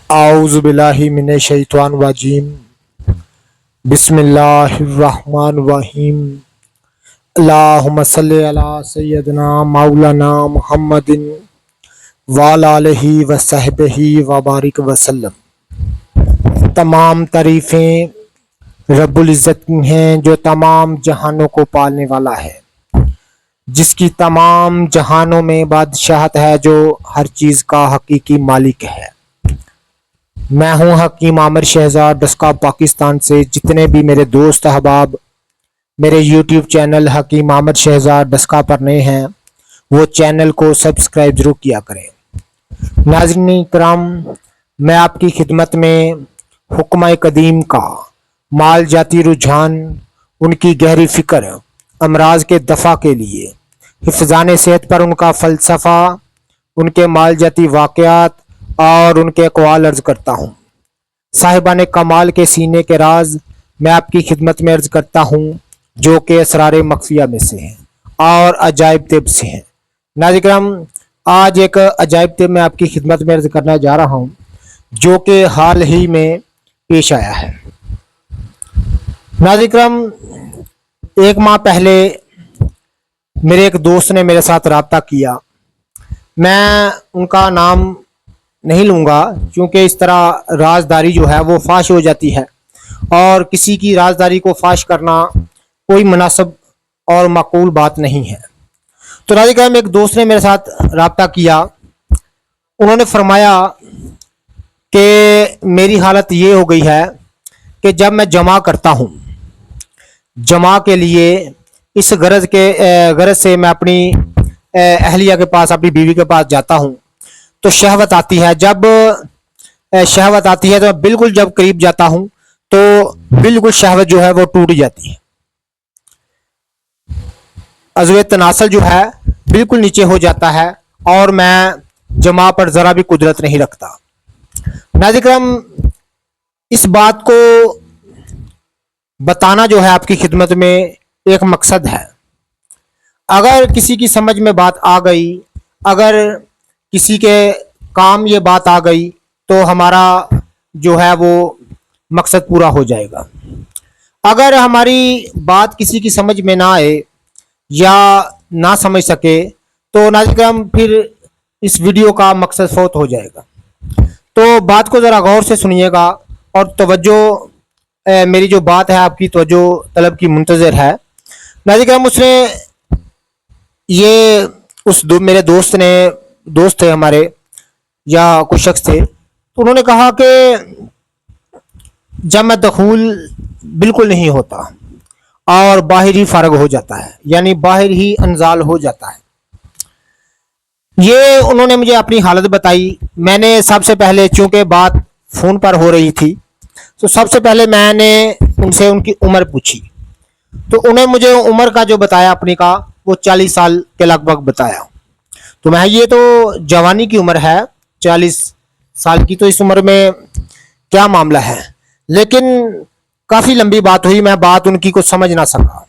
आऊज़ुबिल्लाहि मिनश्शैतानिर्रजीम। बिस्मिल्लाहिर्रहमानिर्रहीम। अल्लाहुम्मा सल्लि अला सय्यदिना मौलाना मुहम्मदिन व अला आलिहि व सहबिही व बारिक वसल्लम। तमाम तारीफ़ें रब्बुल इज़्ज़त की हैं जो तमाम जहानों को पालने वाला है, जिसकी तमाम जहानों में बादशाहत है, जो हर चीज़ का हकीकी मालिक है। मैं हूं हकीम आमिर शहजाद डस्का पाकिस्तान से। जितने भी मेरे दोस्त अहबाब मेरे यूट्यूब चैनल हकीम आमिर शहजाद डस्का पर नए हैं, वो चैनल को सब्सक्राइब जरूर किया करें। नाज़रीन इकराम, मैं आपकी खिदमत में हुक्म कदीम का माल जाती रुझान, उनकी गहरी फ़िक्र, अमराज के दफ़ा के लिए हिफ़्ज़ान सेहत पर उनका फ़लसफ़ा, उनके माल जाती वाक़यात और उनके अक़वाल अर्ज़ करता हूँ। साहिबान कमाल के सीने के राज मैं आपकी खिदमत में अर्ज़ करता हूँ, जो कि असरार मख्फिया में से हैं और अजायब तिब से हैं। नाज़रीन किराम, आज एक अजायब तिब मैं आपकी खिदमत में अर्ज़ करना जा रहा हूँ, जो कि हाल ही में पेश आया है। नाज़रीन किराम, एक माह पहले मेरे एक दोस्त ने मेरे साथ रब्ता किया। मैं उनका नाम नहीं लूँगा, क्योंकि इस तरह राजदारी जो है वो फाश हो जाती है, और किसी की राजदारी को फाश करना कोई मुनासिब और माकूल बात नहीं है। तो नाज़रीन, एक दोस्त ने मेरे साथ रब्ता किया। उन्होंने फरमाया कि मेरी हालत ये हो गई है कि जब मैं जमा करता हूँ, जमा के लिए इस गरज से मैं अपनी अहलिया के पास, अपनी बीवी के पास जाता हूँ, तो शहवत आती है। जब शहवत आती है तो बिल्कुल जब करीब जाता हूं तो बिल्कुल शहवत जो है वो टूट जाती है। अज़्वे तनासल जो है बिल्कुल नीचे हो जाता है, और मैं जमा पर ज़रा भी कुदरत नहीं रखता। नाज़रीन किराम, इस बात को बताना जो है आपकी खिदमत में एक मकसद है। अगर किसी की समझ में बात आ गई, अगर किसी के काम ये बात आ गई, तो हमारा जो है वो मकसद पूरा हो जाएगा। अगर हमारी बात किसी की समझ में ना आए या ना समझ सके, तो नाज़रीन फिर इस वीडियो का मकसद फौत हो जाएगा। तो बात को ज़रा गौर से सुनिएगा, और तवज्जो, मेरी जो बात है आपकी तवज्जो तलब की मुंतज़र है। नाज़रीन, उसने ये मेरे दोस्त थे हमारे, या कुछ शख्स थे, तो उन्होंने कहा कि जब मैं दखूल बिल्कुल नहीं होता और बाहर ही फारग हो जाता है, यानी बाहर ही अनजाल हो जाता है। ये उन्होंने मुझे अपनी हालत बताई। मैंने सबसे पहले, चूंकि बात फ़ोन पर हो रही थी, तो सबसे पहले मैंने उनसे उनकी उम्र पूछी। तो उन्हें मुझे उम्र का जो बताया अपनी का, वो 40 साल के लगभग बताया। तो मैं, ये तो जवानी की उम्र है, 40 साल की, तो इस उम्र में क्या मामला है। लेकिन काफ़ी लंबी बात हुई, मैं बात उनकी को समझ ना सका।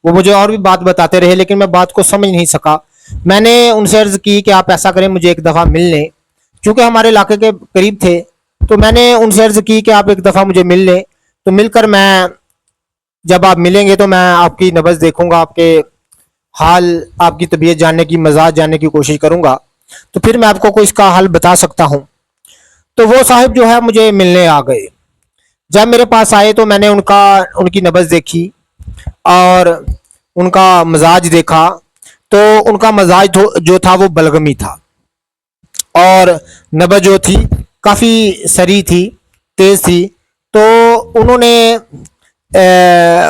वो मुझे और भी बात बताते रहे, लेकिन मैं बात को समझ नहीं सका। मैंने उनसे अर्ज़ की कि आप ऐसा करें, मुझे एक दफ़ा मिल लें, क्योंकि हमारे इलाके के करीब थे। तो मैंने उनसे अर्ज़ की कि आप एक दफ़ा मुझे मिल लें, तो मिलकर मैं, जब आप मिलेंगे तो मैं आपकी नब्ज़ देखूंगा, आपके हाल, आपकी तबीयत जानने की, मजाज जानने की कोशिश करूंगा, तो फिर मैं आपको कोई इसका हल बता सकता हूं। तो वो साहिब जो है मुझे मिलने आ गए। जब मेरे पास आए तो मैंने उनकी नब्ज़ देखी और उनका मजाज देखा। तो उनका मजाज जो था वो बलगमी था, और नब्ज़ जो थी काफ़ी सरी थी, तेज़ थी। तो उन्होंने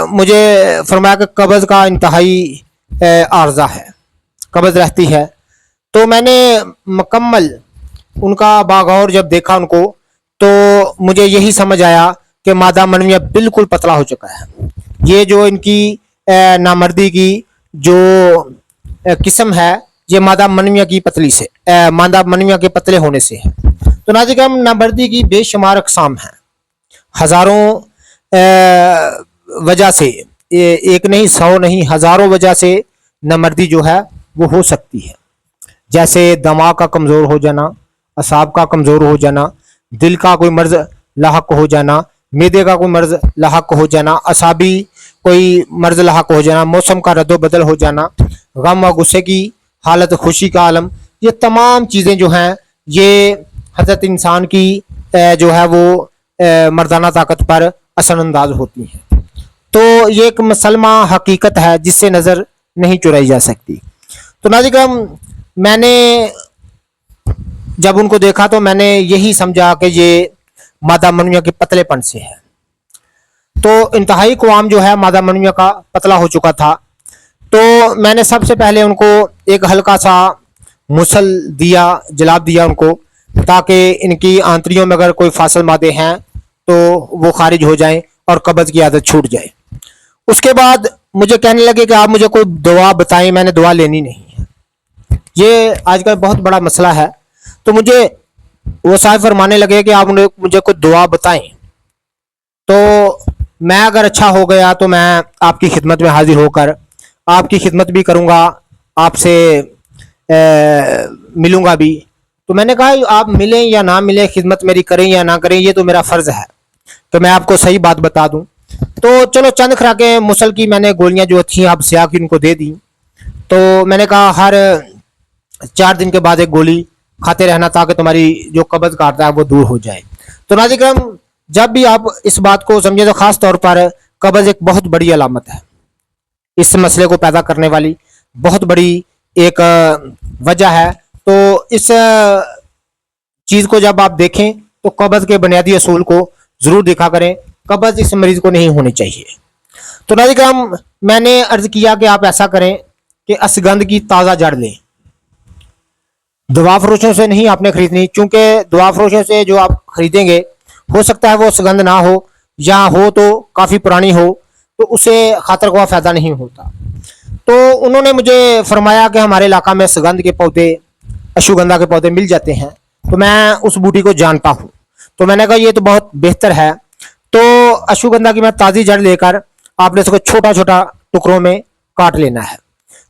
मुझे फरमाया कि कब्ज़ का इंतहाई आर्ज़ा है, कब्ज़ रहती है। तो मैंने मुकम्मल उनका बागौर जब देखा उनको, तो मुझे यही समझ आया कि मादा मनविया बिल्कुल पतला हो चुका है। ये जो इनकी नामर्दी की जो किस्म है, ये मादा मनविया की पतली से, मादा मनविया के पतले होने से है। तो नाज़रीन, नामर्दी की बेशुमार अक़साम हैं, हज़ारों वजह से, एक नहीं, 100 नहीं, हज़ारों वजह से नामर्दी जो है वो हो सकती है। जैसे दिमाग का कमज़ोर हो जाना, असाब का कमज़ोर हो जाना, दिल का कोई मर्ज लाहक हो जाना, मैदे का कोई मर्ज लाहक हो जाना, असाबी कोई मर्ज लाहक हो जाना, मौसम का रद्दो बदल हो जाना, गम और गुस्से की हालत, खुशी का आलम, ये तमाम चीज़ें जो हैं ये हजरत इंसान की जो है वो मर्दाना ताकत पर असरअंदाज होती हैं। तो ये एक मुसलमा हकीकत है जिससे नज़र नहीं चुराई जा सकती। तो नाज़िम, मैंने जब उनको देखा तो मैंने यही समझा कि ये मादा मनुया के पतलेपन से है। तो इंतहाई क़वाम जो है मादा मनुया का पतला हो चुका था। तो मैंने सबसे पहले उनको एक हल्का सा मुसल दिया, जलाब दिया उनको, ताकि इनकी आंतड़ियों में अगर कोई फासल मादे हैं तो वो खारिज हो जाएं और कब्ज़ की आदत छूट जाए। उसके बाद मुझे कहने लगे कि आप मुझे कोई दवा बताएं। मैंने दवा लेनी नहीं है, ये आजकल बहुत बड़ा मसला है। तो मुझे वो साहब फरमाने लगे कि आप मुझे कोई दुआ बताएं, तो मैं अगर अच्छा हो गया तो मैं आपकी खिदमत में हाजिर होकर आपकी खिदमत भी करूंगा, आपसे मिलूंगा भी। तो मैंने कहा आप मिलें या ना मिलें, खिदमत मेरी करें या ना करें, ये तो मेरा फ़र्ज़ है तो मैं आपको सही बात बता दूं। तो चलो चंद खुराकें मुसल की मैंने गोलियां जो थी आप सिया की उनको दे दी। तो मैंने कहा हर 4 दिन के बाद एक गोली खाते रहना ताकि तुम्हारी जो कब्ज़ काटता है वो दूर हो जाए। तो नाज़िम, जब भी आप इस बात को समझे तो ख़ास तौर पर कब्ज़ एक बहुत बड़ी अलामत है, इस मसले को पैदा करने वाली बहुत बड़ी एक वजह है। तो इस चीज़ को जब आप देखें तो कब्ज़ के बुनियादी असूल को ज़रूर देखा करें, कब्ज़ इस मरीज़ को नहीं होनी चाहिए। तो नाज़िम, मैंने अर्ज़ किया कि आप ऐसा करें कि असगंध की ताज़ा जड़ लें, दवा फरोशों से नहीं आपने खरीदनी, क्योंकि दवा फरोशों से जो आप खरीदेंगे हो सकता है वो सुगंध ना हो, या हो तो काफ़ी पुरानी हो, तो उसे खातर ख्वाह फ़ायदा नहीं होता। तो उन्होंने मुझे फरमाया कि हमारे इलाका में सुगंध के पौधे, अश्वगंधा के पौधे मिल जाते हैं, तो मैं उस बूटी को जानता हूँ। तो मैंने कहा ये तो बहुत बेहतर है। तो अश्वगंधा की मैं ताज़ी जड़ लेकर आपने इसको छोटा छोटा टुकड़ों में काट लेना है।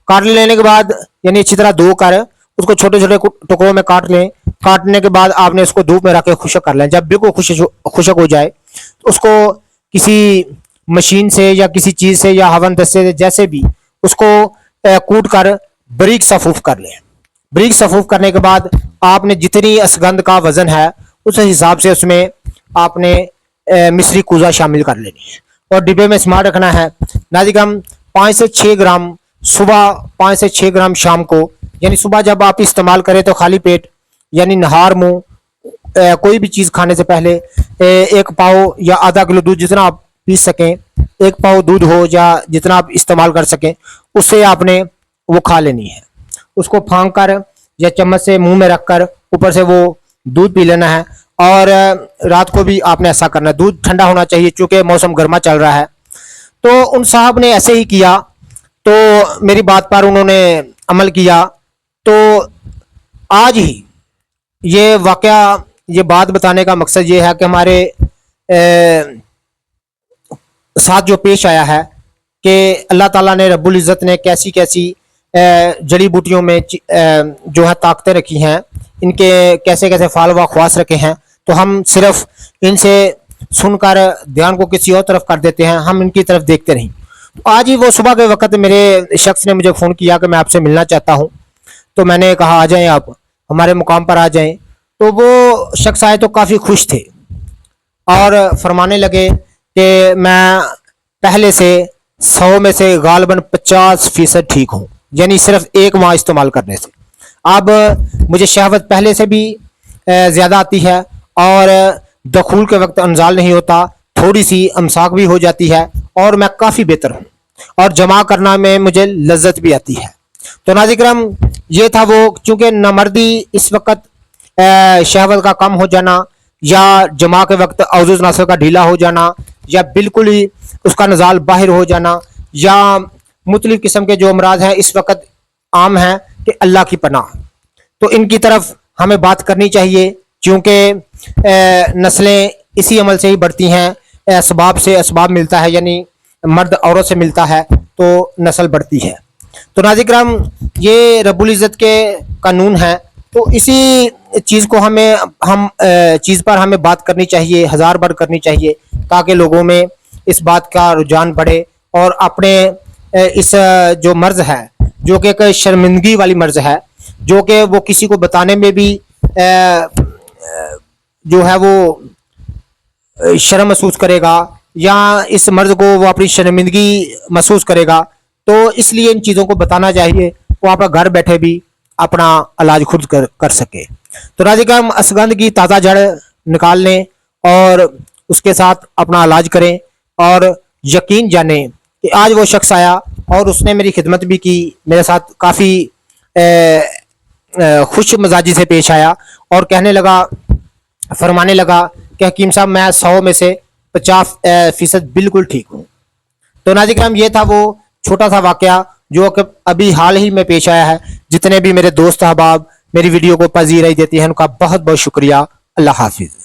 काट लेने के बाद यानी अच्छी तरह धो कर उसको छोटे छोटे टुकड़ों में काट लें। काटने के बाद आपने उसको धूप में रख के खुशक कर लें। जब बिल्कुल खुशक हो जाए तो उसको किसी मशीन से या किसी चीज़ से या हवन दस्ते से जैसे भी उसको कूट कर बारीक सफूफ कर लें। बारीक सफूफ करने के बाद आपने जितनी असगंध का वज़न है उस हिसाब से उसमें आपने मिस्री कूजा शामिल कर लेनी है और डिब्बे में स्मार्ट रखना है। नाज़िम, 5 से 6 ग्राम सुबह, 5 से 6 ग्राम शाम को, यानी सुबह जब आप इस्तेमाल करें तो खाली पेट यानी नहार मुंह कोई भी चीज़ खाने से पहले 1 पाव या आधा किलो दूध, जितना आप पी सकें, 1 पाव दूध हो या जितना आप इस्तेमाल कर सकें, उससे आपने वो खा लेनी है। उसको फांक कर या चम्मच से मुंह में रख कर ऊपर से वो दूध पी लेना है। और रात को भी आपने ऐसा करना है। दूध ठंडा होना चाहिए क्योंकि मौसम गर्मा चल रहा है। तो उन साहब ने ऐसे ही किया, तो मेरी बात पर उन्होंने अमल किया। तो आज ही ये वाकया, ये बात बताने का मकसद ये है कि हमारे साथ जो पेश आया है कि अल्लाह ताला ने, रब्बुल इज़्ज़त ने कैसी कैसी जड़ी बूटियों में जो है ताकतें रखी हैं, इनके कैसे कैसे फाल व ख्वास रखे हैं। तो हम सिर्फ इनसे सुनकर ध्यान को किसी और तरफ कर देते हैं, हम इनकी तरफ देखते नहीं। तो आज ही वो सुबह के वक्त मेरे शख्स ने मुझे फ़ोन किया कि मैं आपसे मिलना चाहता हूँ। तो मैंने कहा आ जाएं, आप हमारे मुकाम पर आ जाएं। तो वो शख्स आए तो काफ़ी खुश थे और फरमाने लगे कि मैं पहले से 100 में से गालबन 50% ठीक हूँ, यानी सिर्फ 1 माह इस्तेमाल करने से। अब मुझे शहवत पहले से भी ज़्यादा आती है और दखूल के वक्त अंजाल नहीं होता, थोड़ी सी अमसाक भी हो जाती है और मैं काफ़ी बेहतर हूँ और जमा करना में मुझे लज्जत भी आती है। तो नाज़िम, ये था वो, चूँकि नामर्दी इस वक्त शहवत का कम हो जाना या जमा के वक्त औजुज़ नस्ल का ढीला हो जाना या बिल्कुल ही उसका नज़ाल बाहर हो जाना या मुख्तलिफ़ किस्म के जो अमराज हैं इस वक्त आम हैं कि अल्लाह की पनाह। तो इनकी तरफ हमें बात करनी चाहिए क्योंकि नस्लें इसी अमल से ही बढ़ती हैं। असबाब से असबाब मिलता है, यानी मर्द औरत से मिलता है तो नस्ल बढ़ती है। तो नाज़िम, ये रब्बुल इज़्ज़त के कानून हैं तो इसी चीज़ को हम चीज़ पर हमें बात करनी चाहिए, हज़ार बार करनी चाहिए, ताकि लोगों में इस बात का रुझान बढ़े और अपने इस जो मर्ज़ है, जो कि एक शर्मिंदगी वाली मर्ज़ है, जो कि वो किसी को बताने में भी जो है वो शर्म महसूस करेगा, या इस मर्ज़ को वो अपनी शर्मिंदगी महसूस करेगा। तो इसलिए इन चीज़ों को बताना चाहिए, वो आप घर बैठे भी अपना इलाज खुद कर सके। तो नाज़रीन, हम असगंध की ताज़ा जड़ निकाल लें और उसके साथ अपना इलाज करें, और यकीन जानें कि आज वो शख्स आया और उसने मेरी खिदमत भी की, मेरे साथ काफ़ी खुश मिजाजी से पेश आया और कहने लगा, फरमाने लगा कि हकीम साहब, मैं 100 में से 50% बिल्कुल ठीक हूँ। तो नाज़रीन, ये था वो छोटा सा वाकया जो कि अभी हाल ही में पेश आया है। जितने भी मेरे दोस्त अहबाब मेरी वीडियो को पजीराई देते हैं, उनका बहुत बहुत शुक्रिया। अल्लाह हाफिज़।